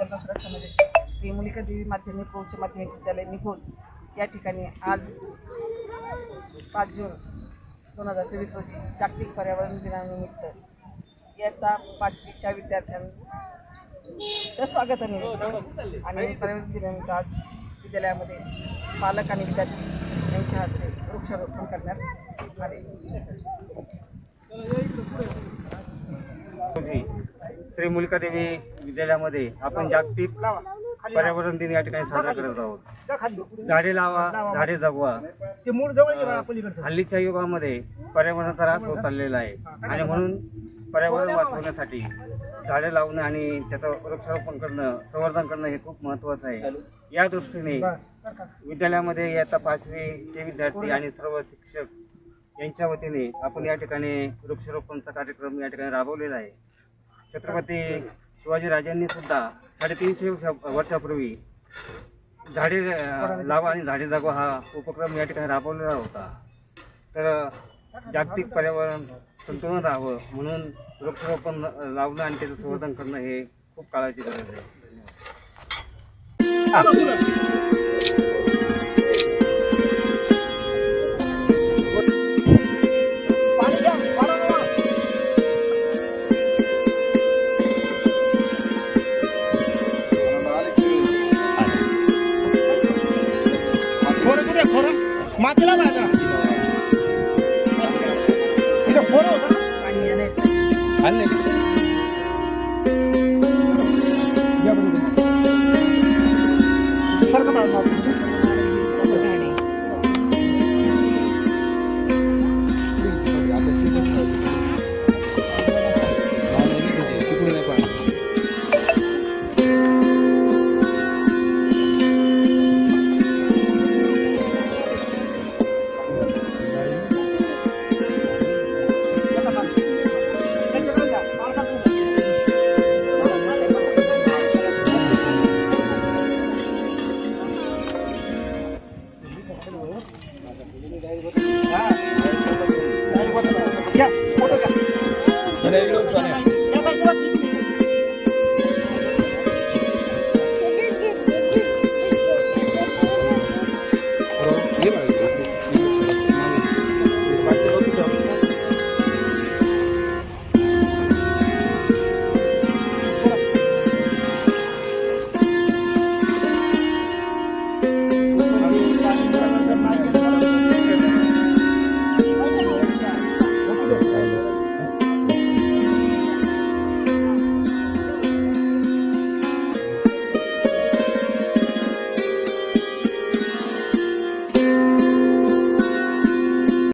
विद्यार्थी समाजाचे श्री मुलिका देवी माध्यमिक उच्च माध्यमिक विद्यालय निघोज या ठिकाणी आज 5 जून 2026 रोजी जागतिक पर्यावरण दिनानिमित्त इयत्ता 5वीच्या विद्यार्थ्यांच्या स्वागतानिमित्त आणि पर्यावरण दिनानिमित्त आज विद्यालयामध्ये पालक आणि विद्यार्थी यांच्या हस्ते वृक्षारोपण करण्यात आले। श्री मुलिका देवी विद्यालयामध्ये आपण जागतिक पर्यावरण दिन या ठिकाणी साजरा करत आहोत। झाडे लावा, झाडे जगवा। हल्लीच्या युगामध्ये पर्यावरणाचा ऱ्हास होत चाललेला आहे आणि म्हणून पर्यावरण वाचवण्यासाठी झाडे लावणं आणि त्याचं वृक्षारोपण करणं, संवर्धन करणं हे खूप महत्त्वाचं आहे। या दृष्टीने विद्यालयामध्ये इयत्ता 5वीचे विद्यार्थी आणि सर्व शिक्षक यांच्या वतीने आपण या ठिकाणी वृक्षारोपणचा कार्यक्रम या ठिकाणी राबवलेला आहे। छत्रपती शिवाजीराजांनी सुद्धा 350 वर्षापूर्वी झाडे लावा आणि झाडे जगवा हा उपक्रम या ठिकाणी राबवलेला होता। तर जागतिक पर्यावरण संतुलन राहावं म्हणून वृक्षारोपण लावणं आणि त्याचं संवर्धन करणं हे खूप काळाची गरज आहे। मातीला माझा आणि